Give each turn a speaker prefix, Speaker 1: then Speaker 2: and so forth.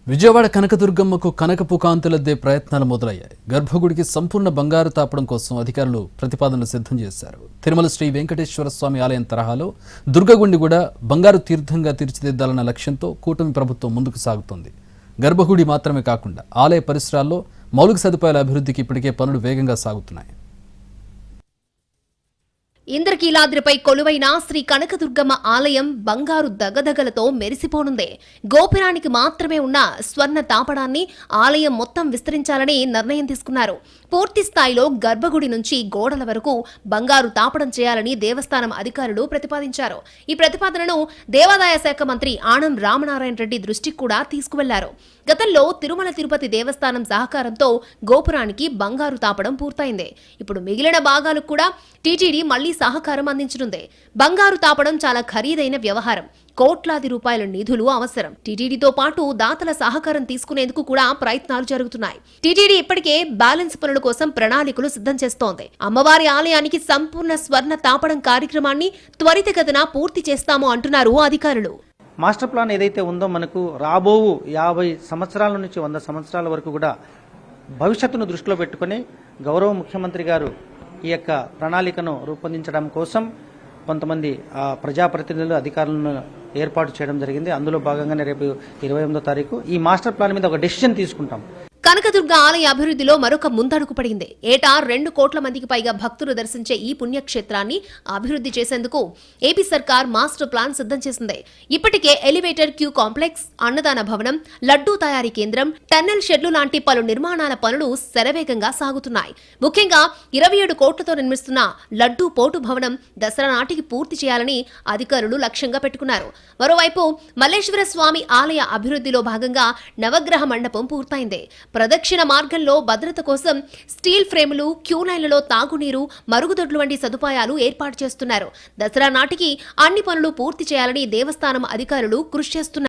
Speaker 1: విజయవాడ కనకదుర్గమ్మకు కనకపు కాంతులద్దే ప్రయత్నాలు మొదలయ్యాయి. గర్భగుడికి సంపూర్ణ బంగారు తాపడం కోసం అధికారులు ప్రతిపాదనలు సిద్ధం చేశారు. తిరుమల శ్రీ వెంకటేశ్వర స్వామి ఆలయం తరహాలో దుర్గగుడిని కూడా బంగారు తీర్థంగా తీర్చిదిద్దాలన్న లక్ష్యంతో కూటమి ప్రభుత్వం ముందుకు సాగుతోంది. గర్భగుడి మాత్రమే కాకుండా ఆలయ పరిసరాల్లో మౌలిక సదుపాయాల అభివృద్ధికి ఇప్పటికే పనులు వేగంగా సాగుతున్నాయి.
Speaker 2: ఇంద్రకీలాద్రిపై కొలువైన శ్రీ కనకదుర్గమ్మ ఆలయం బంగారు దగదగలతో మెరిసిపోనుంది. గోపురానికి మాత్రమే ఉన్న స్వర్ణ తాపడాన్ని ఆలయం మొత్తం విస్తరించాలని నిర్ణయం తీసుకున్నారు. పూర్తి స్థాయిలో గర్భగుడి నుంచి గోడల వరకు బంగారు తాపడం చేయాలని దేవస్థానం అధికారులు ప్రతిపాదించారు. ఈ ప్రతిపాదనను దేవాదాయ శాఖ మంత్రి ఆనం రామనారాయణ రెడ్డి దృష్టికి కూడా తీసుకువెళ్లారు. గతంలో తిరుమల తిరుపతి దేవస్థానం సహకారంతో గోపురానికి బంగారు తాపడం పూర్తయింది. ఇప్పుడు మిగిలిన భాగాలకు కూడా టీటీడీ మళ్లీ సహకారం అందించనుంది. బంగారు తాపడం చాలా ఖరీదైన వ్యవహారం. కోట్లాది రూపాయల నిధులు అవసరం. టీటీడీతో పాటు దాతల సహకారం తీసుకునేందుకు కూడా ప్రయత్నాలు జరుగుతున్నాయి. టీటీడీ ఇప్పటికే బ్యాలెన్స్ పనుల కోసం ప్రణాళికలు సిద్ధం చేస్తోంది. అమ్మవారి ఆలయానికి సంపూర్ణ స్వర్ణ తాపడం కార్యక్రమాన్ని త్వరితగతిన పూర్తి చేస్తాము అంటున్నారు అధికారులు.
Speaker 3: మాస్టర్ ప్లాన్ ఏదైతే ఉందో మనకు రాబో 50 సంవత్సరాల నుంచి 100 సంవత్సరాల వరకు కూడా భవిష్యత్తును దృష్టిలో పెట్టుకుని గౌరవ ముఖ్యమంత్రి గారు ఈ యొక్క ప్రణాళికను రూపొందించడం కోసం కొంతమంది ప్రజాప్రతినిధులు అధికారులను ఏర్పాటు చేయడం జరిగింది. అందులో భాగంగానే రేపు 28వ తారీఖు ఈ మాస్టర్ ప్లాన్ మీద ఒక డెసిషన్ తీసుకుంటాం.
Speaker 2: కనకదుర్గ ఆలయ అభివృద్ధిలో మరొక ముందడుగు పడింది. ఏటా 2 కోట్ల మందికి పైగా భక్తులు దర్శించే ఈ పుణ్యక్షేత్రాన్ని అభివృద్ధి చేసేందుకు ఏపీ సర్కార్ మాస్టర్ ప్లాన్ సిద్ధం చేసింది. ఇప్పటికే ఎలివేటర్ క్యూ కాంప్లెక్స్, అన్నదాన భవనం, లడ్డూ తయారీ కేంద్రం, టన్నెల్ షెడ్లు లాంటి పలు నిర్మాణాల పనులు శరవేగంగా సాగుతున్నాయి. ముఖ్యంగా 27 కోట్లతో నిర్మిస్తున్న లడ్డూ పోటు భవనం దసరా నాటికి పూర్తి చేయాలని అధికారులు లక్ష్యంగా పెట్టుకున్నారు. మరోవైపు మల్లేశ్వర స్వామి ఆలయ అభివృద్ధిలో భాగంగా నవగ్రహ మండపం పూర్తయింది. ప్రదక్షిణ మార్గంలో భద్రత కోసం స్టీల్ ఫ్రేములు, క్యూలైన్లలో తాగునీరు, మరుగుదొడ్లు వంటి సదుపాయాలు ఏర్పాటు చేస్తున్నారు. దసరా నాటికి అన్ని పనులు పూర్తి చేయాలని దేవస్థానం అధికారులు కృషి చేస్తున్నారు.